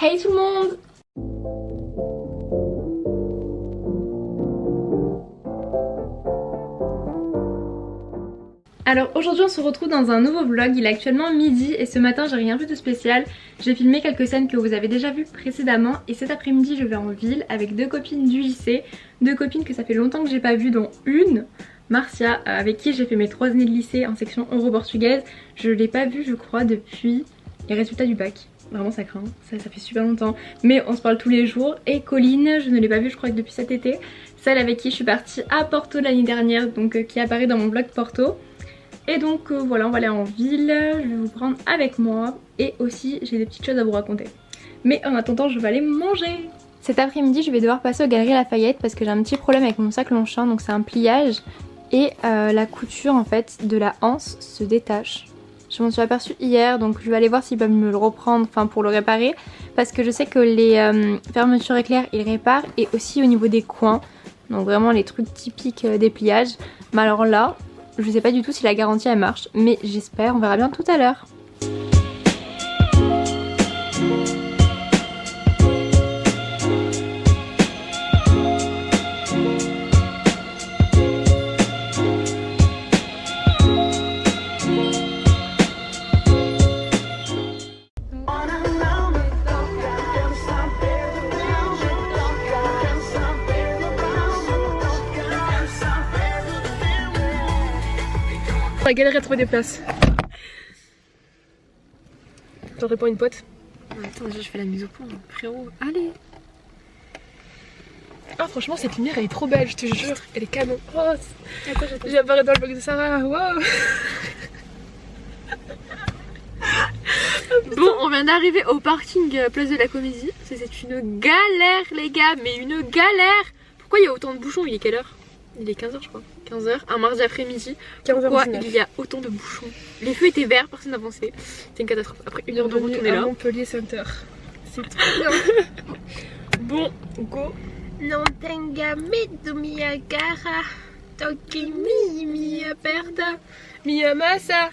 Hey tout le monde! Alors aujourd'hui on se retrouve dans un nouveau vlog, il est actuellement midi et ce matin j'ai rien vu de spécial. J'ai filmé quelques scènes que vous avez déjà vues précédemment et cet après-midi je vais en ville avec deux copines du lycée. Deux copines que ça fait longtemps que j'ai pas vues, dont une, Marcia, avec qui j'ai fait mes 3 années de lycée en section euro-portugaise. Je l'ai pas vue je crois depuis les résultats du bac. Vraiment ça craint, ça fait super longtemps. Mais on se parle tous les jours. Et Colline, je ne l'ai pas vue je crois que depuis cet été. Celle avec qui je suis partie à Porto l'année dernière, donc qui apparaît dans mon vlog Porto. Et donc voilà, on va aller en ville, je vais vous prendre avec moi et aussi j'ai des petites choses à vous raconter. Mais en attendant, je vais aller manger. Cet après-midi, je vais devoir passer aux Galeries Lafayette parce que j'ai un petit problème avec mon sac Longchamp, donc c'est un pliage et la couture en fait de la anse se détache. Je m'en suis aperçue hier, donc je vais aller voir s'ils peuvent me le reprendre, enfin pour le réparer, parce que je sais que les fermetures éclairs ils réparent et aussi au niveau des coins, donc vraiment les trucs typiques des pliages. Mais alors là, je sais pas du tout si la garantie elle marche, mais j'espère, on verra bien tout à l'heure. On a galéré à trouver des places. J'en réponds une pote. Attends, déjà je fais la mise au point, frérot. Allez. Ah franchement cette lumière elle est trop belle, je te jure. Elle est canon. Oh, j'apparais dans le vlog de Sarah. Wow. Bon, on vient d'arriver au parking Place de la Comédie. C'est une galère les gars, mais une galère. Pourquoi il y a autant de bouchons? Il est quelle heure? Il est 15h je crois. 15h, un mardi après-midi. Pourquoi il y a autant de bouchons? Les feux étaient verts, personne n'avançait. C'était une catastrophe. Après 1 heure de route, on est là. Montpellier Center. C'est trop bien. Bon, go. Non tenga medo mia cara, toki mi aperta. Mia massa.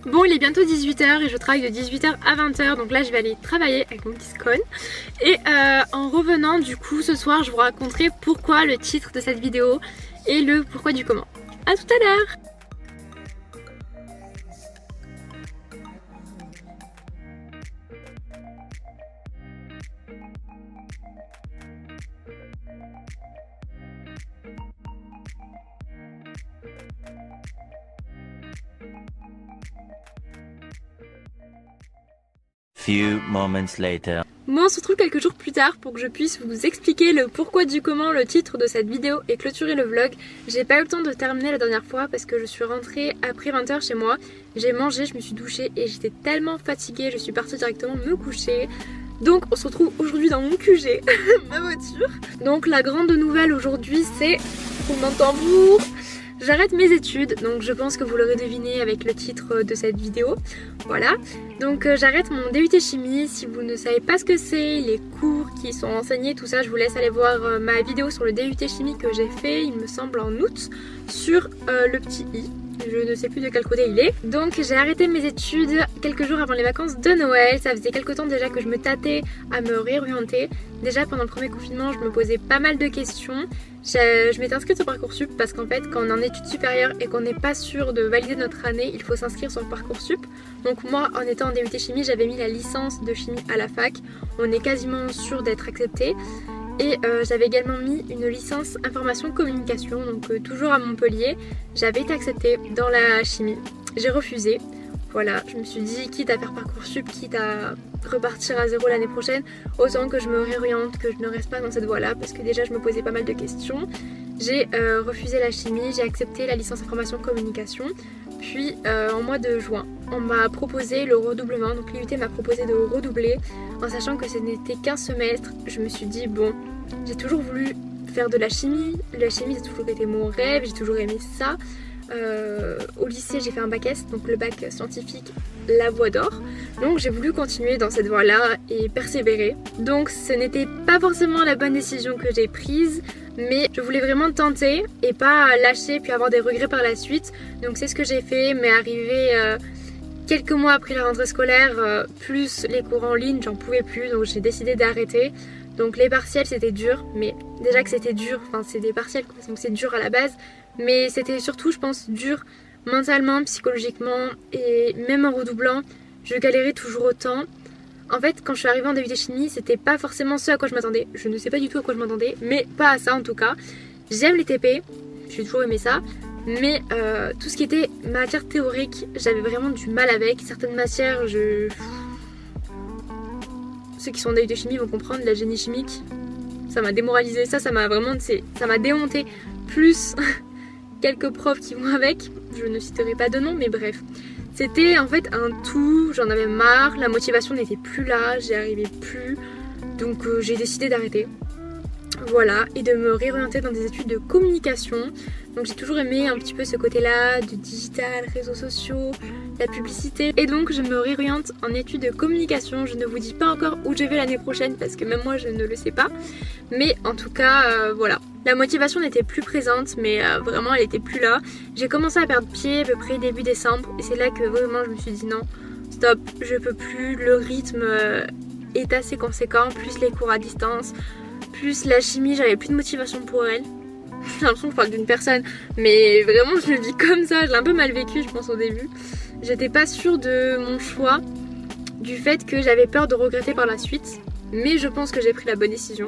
Bon, il est bientôt 18h et je travaille de 18h à 20h, donc là je vais aller travailler avec mon petit scone. Et en revenant du coup ce soir je vous raconterai pourquoi le titre de cette vidéo et le pourquoi du comment. A tout à l'heure. Few moments later. Moi on se retrouve quelques jours plus tard pour que je puisse vous expliquer le pourquoi du comment, le titre de cette vidéo et clôturer le vlog. J'ai pas eu le temps de terminer la dernière fois parce que je suis rentrée après 20h chez moi. J'ai mangé, je me suis douchée et j'étais tellement fatiguée, je suis partie directement me coucher. Donc on se retrouve aujourd'hui dans mon QG, ma voiture. Donc la grande nouvelle aujourd'hui c'est, roulement de tambour, j'arrête mes études, donc je pense que vous l'aurez deviné avec le titre de cette vidéo. Voilà, donc j'arrête mon DUT chimie. Si vous ne savez pas ce que c'est, les cours qui sont enseignés, tout ça, je vous laisse aller voir ma vidéo sur le DUT chimie que j'ai fait, il me semble en août, sur le petit i. Je ne sais plus de quel côté il est. Donc j'ai arrêté mes études quelques jours avant les vacances de Noël. Ça faisait quelques temps déjà que je me tâtais à me réorienter. Déjà pendant le premier confinement je me posais pas mal de questions. Je m'étais inscrite sur Parcoursup parce qu'en fait quand on est en études supérieures et qu'on n'est pas sûr de valider notre année, il faut s'inscrire sur Parcoursup. Donc moi en étant en DUT chimie j'avais mis la licence de chimie à la fac. On est quasiment sûr d'être accepté. Et j'avais également mis une licence information communication, donc toujours à Montpellier. J'avais été acceptée dans la chimie, j'ai refusé. Voilà, je me suis dit quitte à faire Parcoursup, quitte à repartir à zéro l'année prochaine, autant que je me réoriente, que je ne reste pas dans cette voie-là, parce que déjà je me posais pas mal de questions. J'ai refusé la chimie, j'ai accepté la licence information communication. Puis en mois de juin, on m'a proposé le redoublement, donc l'IUT m'a proposé de redoubler, en sachant que ce n'était qu'un semestre. Je me suis dit bon, j'ai toujours voulu faire de la chimie ça a toujours été mon rêve, j'ai toujours aimé ça. Au lycée j'ai fait un bac S, donc le bac scientifique, la voie d'or. Donc j'ai voulu continuer dans cette voie là et persévérer. Donc ce n'était pas forcément la bonne décision que j'ai prise, mais je voulais vraiment tenter et pas lâcher puis avoir des regrets par la suite. Donc c'est ce que j'ai fait, mais arrivé quelques mois après la rentrée scolaire, plus les cours en ligne, j'en pouvais plus, donc j'ai décidé d'arrêter. Donc les partiels c'était dur, mais déjà que c'était dur, enfin c'est des partiels quoi, donc c'est dur à la base, mais c'était surtout je pense dur mentalement, psychologiquement, et même en redoublant, je galérais toujours autant. En fait quand je suis arrivée en DUT chimie, c'était pas forcément ce à quoi je m'attendais, je ne sais pas du tout à quoi je m'attendais, mais pas à ça en tout cas. J'aime les TP, j'ai toujours aimé ça, mais tout ce qui était matière théorique, j'avais vraiment du mal avec. Certaines matières, ceux qui sont en DUT chimie vont comprendre, la génie chimique, ça m'a démoralisé, ça m'a vraiment, ça m'a démonté, plus quelques profs qui vont avec, je ne citerai pas de nom, mais bref. C'était en fait un tout, j'en avais marre, la motivation n'était plus là, j'y arrivais plus, donc j'ai décidé d'arrêter. Voilà, et de me réorienter dans des études de communication. Donc j'ai toujours aimé un petit peu ce côté-là, du digital, réseaux sociaux, la publicité. Et donc je me réoriente en études de communication. Je ne vous dis pas encore où je vais l'année prochaine parce que même moi je ne le sais pas. Mais en tout cas, voilà. La motivation n'était plus présente, mais vraiment elle était plus là. J'ai commencé à perdre pied à peu près début décembre. Et c'est là que vraiment je me suis dit non, stop, je peux plus. Le rythme est assez conséquent, plus les cours à distance, plus la chimie, j'avais plus de motivation pour elle. J'ai l'impression que je parle d'une personne, mais vraiment je le vis comme ça, je l'ai un peu mal vécu je pense au début. J'étais pas sûre de mon choix, du fait que j'avais peur de regretter par la suite, mais je pense que j'ai pris la bonne décision.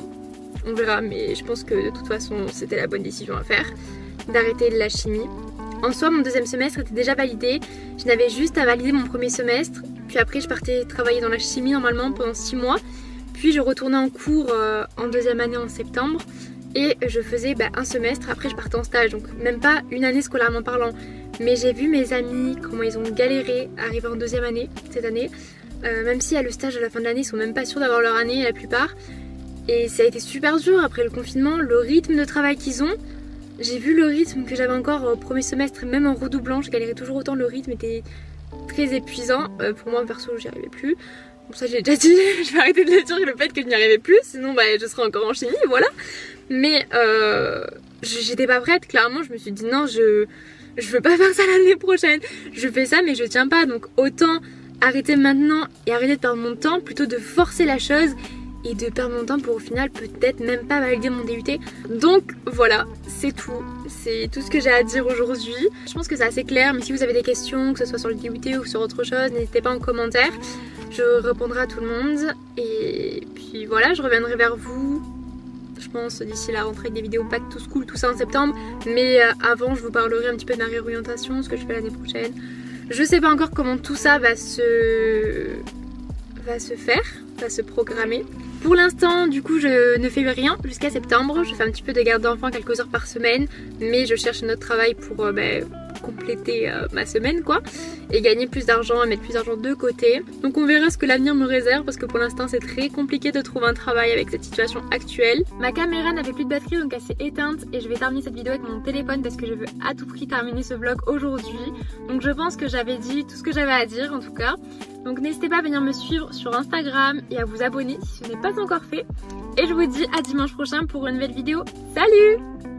On verra, mais je pense que de toute façon c'était la bonne décision à faire, d'arrêter la chimie. En soi mon deuxième semestre était déjà validé, je n'avais juste à valider mon premier semestre, puis après je partais travailler dans la chimie normalement pendant 6 mois. Puis je retournais en cours en deuxième année en septembre et je faisais un semestre, après je partais en stage, donc même pas une année scolairement parlant. Mais j'ai vu mes amis, comment ils ont galéré à arriver en deuxième année cette année. Même si à le stage à la fin de l'année, ils sont même pas sûrs d'avoir leur année la plupart. Et ça a été super dur après le confinement, le rythme de travail qu'ils ont. J'ai vu le rythme que j'avais encore au premier semestre, même en redoublant, je galérais toujours autant, le rythme était très épuisant. Pour moi perso j'y arrivais plus. Bon ça j'ai déjà dit, je vais arrêter de le dire le fait que je n'y arrivais plus, sinon je serais encore en chimie, voilà. Mais j'étais pas prête, clairement je me suis dit non, je veux pas faire ça l'année prochaine. Je fais ça mais je tiens pas, donc autant arrêter maintenant et arrêter de perdre mon temps plutôt de forcer la chose et de perdre mon temps pour au final peut-être même pas valider mon DUT. Donc voilà, c'est tout ce que j'ai à dire aujourd'hui. Je pense que c'est assez clair, mais si vous avez des questions, que ce soit sur le DUT ou sur autre chose, n'hésitez pas en commentaire. Je répondrai à tout le monde et puis voilà, je reviendrai vers vous, je pense d'ici la rentrée avec des vidéos back to school, tout ça en septembre. Mais avant je vous parlerai un petit peu de ma réorientation, ce que je fais l'année prochaine. Je sais pas encore comment tout ça va se programmer. Pour l'instant du coup je ne fais rien jusqu'à septembre, je fais un petit peu de garde d'enfants quelques heures par semaine, mais je cherche un autre travail pour compléter ma semaine quoi, et gagner plus d'argent, mettre plus d'argent de côté. Donc on verra ce que l'avenir me réserve parce que pour l'instant c'est très compliqué de trouver un travail avec cette situation actuelle. Ma caméra n'avait plus de batterie donc elle s'est éteinte et je vais terminer cette vidéo avec mon téléphone parce que je veux à tout prix terminer ce vlog aujourd'hui. Donc je pense que j'avais dit tout ce que j'avais à dire en tout cas. Donc n'hésitez pas à venir me suivre sur Instagram et à vous abonner si ce n'est pas encore fait. Et je vous dis à dimanche prochain pour une nouvelle vidéo. Salut!